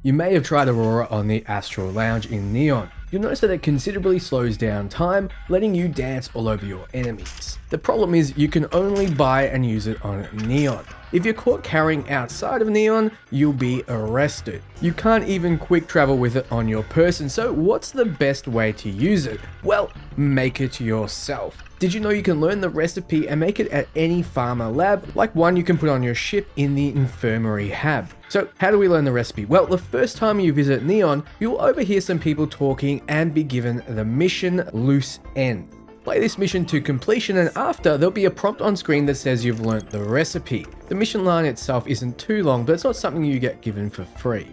You may have tried Aurora on the Astral Lounge in Neon. You'll notice that it considerably slows down time, letting you dance all over your enemies. The problem is you can only buy and use it on Neon. If you're caught carrying outside of Neon, you'll be arrested. You can't even quick travel with it on your person, so what's the best way to use it? Well, make it yourself. Did you know you can learn the recipe and make it at any farmer lab, like one you can put on your ship in the infirmary hab? So how do we learn the recipe? Well, the first time you visit Neon, you'll overhear some people talking and be given the mission Loose End. Play this mission to completion, and after, there'll be a prompt on screen that says you've learnt the recipe. The mission line itself isn't too long, but it's not something you get given for free.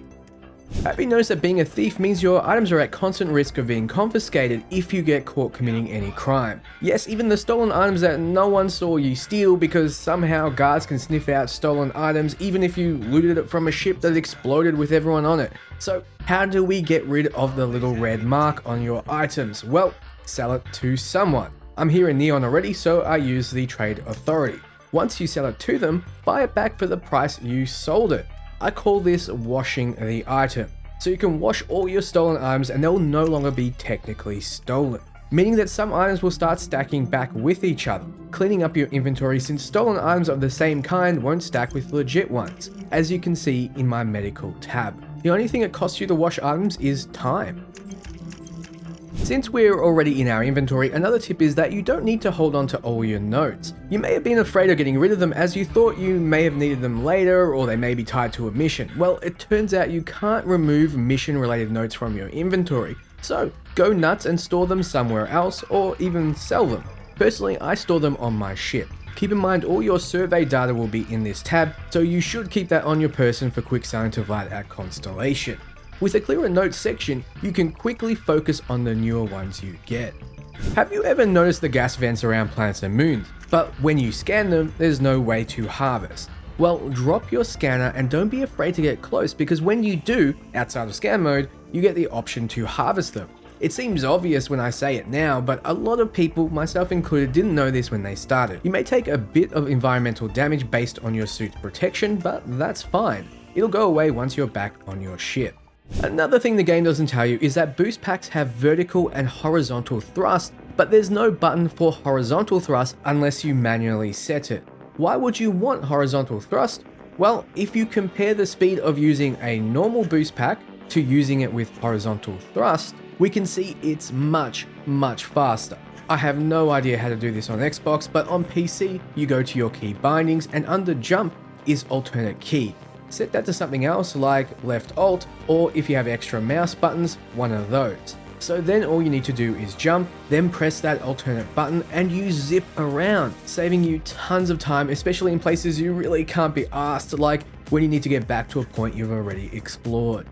Have you noticed that being a thief means your items are at constant risk of being confiscated if you get caught committing any crime? Yes, even the stolen items that no one saw you steal, because somehow guards can sniff out stolen items even if you looted it from a ship that exploded with everyone on it. So how do we get rid of the little red mark on your items? Well, sell it to someone. I'm here in Neon already, so I use the Trade Authority. Once you sell it to them, buy it back for the price you sold it. I call this washing the item. So you can wash all your stolen items and they'll no longer be technically stolen, meaning that some items will start stacking back with each other, cleaning up your inventory since stolen items of the same kind won't stack with legit ones, as you can see in my medical tab. The only thing it costs you to wash items is time. Since we're already in our inventory, another tip is that you don't need to hold on to all your notes. You may have been afraid of getting rid of them as you thought you may have needed them later, or they may be tied to a mission. Well, it turns out you can't remove mission related notes from your inventory. So go nuts and store them somewhere else, or even sell them. Personally, I store them on my ship. Keep in mind all your survey data will be in this tab, so you should keep that on your person for quick selling to Vlad at Constellation. With a clearer notes section, you can quickly focus on the newer ones you get. Have you ever noticed the gas vents around planets and moons, but when you scan them, there's no way to harvest? Well, drop your scanner and don't be afraid to get close, because when you do, outside of scan mode, you get the option to harvest them. It seems obvious when I say it now, but a lot of people, myself included, didn't know this when they started. You may take a bit of environmental damage based on your suit's protection, but that's fine. It'll go away once you're back on your ship. Another thing the game doesn't tell you is that boost packs have vertical and horizontal thrust, but there's no button for horizontal thrust unless you manually set it. Why would you want horizontal thrust? Well, if you compare the speed of using a normal boost pack to using it with horizontal thrust, we can see it's much faster. I have no idea how to do this on Xbox, but on PC, you go to your key bindings and under jump is alternate key. Set that to something else like left alt, or if you have extra mouse buttons, one of those. So then all you need to do is jump, then press that alternate button and you zip around, saving you tons of time, especially in places you really can't be asked, like when you need to get back to a point you've already explored.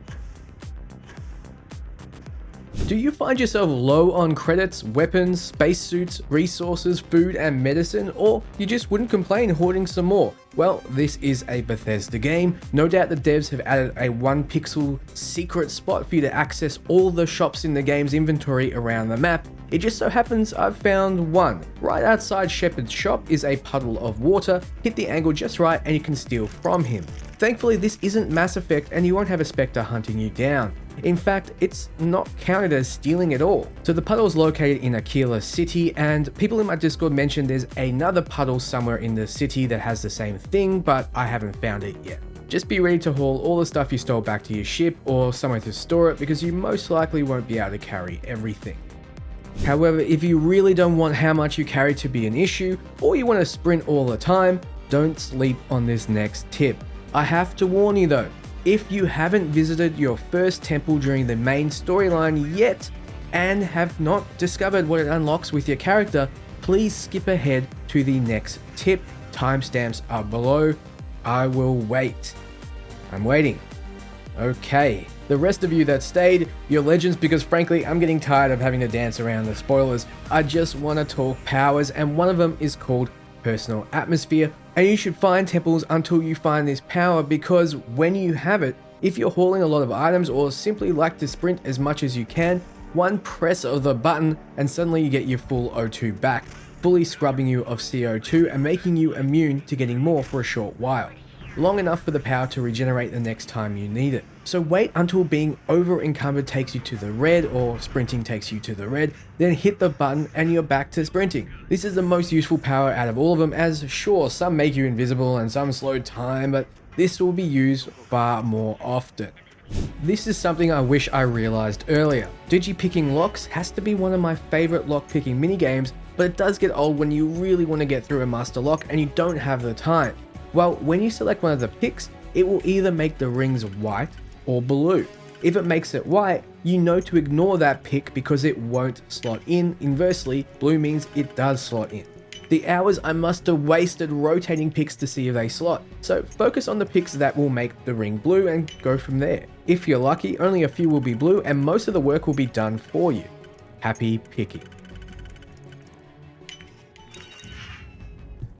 Do you find yourself low on credits, weapons, spacesuits, resources, food and medicine, or you just wouldn't complain hoarding some more? Well, this is a Bethesda game. No doubt the devs have added a 1 pixel secret spot for you to access all the shops in the game's inventory around the map. It just so happens I've found one. Right outside Shepard's shop is a puddle of water. Hit the angle just right and you can steal from him. Thankfully, this isn't Mass Effect and you won't have a Spectre hunting you down. In fact, it's not counted as stealing at all. So the puddle is located in Aquila City, and people in my Discord mentioned there's another puddle somewhere in the city that has the same thing, but I haven't found it yet. Just be ready to haul all the stuff you stole back to your ship or somewhere to store it, because you most likely won't be able to carry everything. However, if you really don't want how much you carry to be an issue, or you want to sprint all the time, don't sleep on this next tip. I have to warn you though, if you haven't visited your first temple during the main storyline yet and have not discovered what it unlocks with your character, please skip ahead to the next tip. Timestamps are below. I will wait. I'm waiting. Okay. The rest of you that stayed, you're legends, because frankly, I'm getting tired of having to dance around the spoilers. I just want to talk powers, and one of them is called Personal Atmosphere, and you should find temples until you find this power, because when you have it, if you're hauling a lot of items or simply like to sprint as much as you can, one press of the button and suddenly you get your full O2 back, fully scrubbing you of CO2 and making you immune to getting more for a short while. Long enough for the power to regenerate the next time you need it. So wait until being over encumbered takes you to the red or sprinting takes you to the red, then hit the button and you're back to sprinting. This is the most useful power out of all of them, as sure, some make you invisible and some slow time, but this will be used far more often. This is something I wish I realized earlier. Digi picking locks has to be one of my favorite lock picking minigames, but it does get old when you really want to get through a master lock and you don't have the time. Well, when you select one of the picks, it will either make the rings white or blue. If it makes it white, you know to ignore that pick because it won't slot in. Inversely, blue means it does slot in. The hours I must have wasted rotating picks to see if they slot, so focus on the picks that will make the ring blue and go from there. If you're lucky, only a few will be blue and most of the work will be done for you. Happy picking.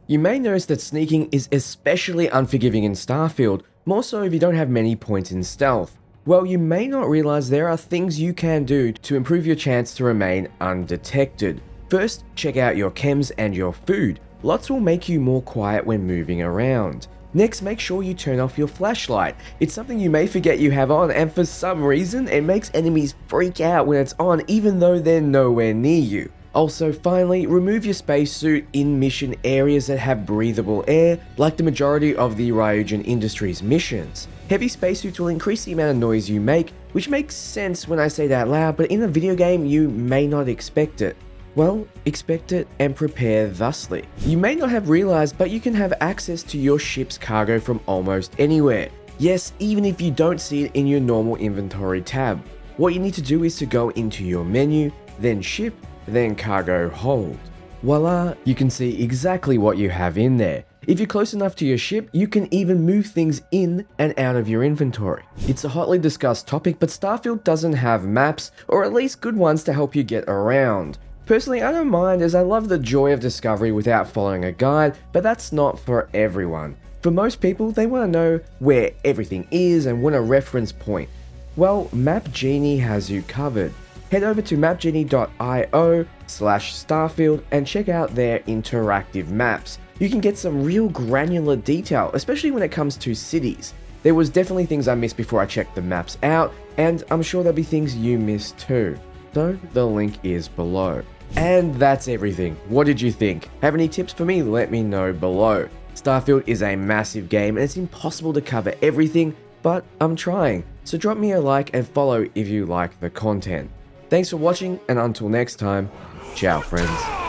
You may notice that sneaking is especially unforgiving in Starfield, more so if you don't have many points in stealth. Well, you may not realize there are things you can do to improve your chance to remain undetected. First, check out your chems and your food. Lots will make you more quiet when moving around. Next, make sure you turn off your flashlight. It's something you may forget you have on, and for some reason, it makes enemies freak out when it's on even though they're nowhere near you. Also, finally, remove your spacesuit in mission areas that have breathable air, like the majority of the Ryujin Industries missions. Heavy spacesuits will increase the amount of noise you make, which makes sense when I say that loud, but in a video game, you may not expect it. Well, expect it and prepare thusly. You may not have realized, but you can have access to your ship's cargo from almost anywhere. Yes, even if you don't see it in your normal inventory tab. What you need to do is to go into your menu, then ship, then cargo hold. Voila, you can see exactly what you have in there. If you're close enough to your ship, you can even move things in and out of your inventory. It's a hotly discussed topic, but Starfield doesn't have maps, or at least good ones to help you get around. Personally, I don't mind as I love the joy of discovery without following a guide, but that's not for everyone. For most people, they want to know where everything is and want a reference point. Well, Map Genie has you covered. Head over to mapgenie.io/Starfield and check out their interactive maps. You can get some real granular detail, especially when it comes to cities. There was definitely things I missed before I checked the maps out, and I'm sure there'll be things you missed too. So the link is below. And that's everything. What did you think? Have any tips for me? Let me know below. Starfield is a massive game and it's impossible to cover everything, but I'm trying. So drop me a like and follow if you like the content. Thanks for watching, and until next time, ciao friends.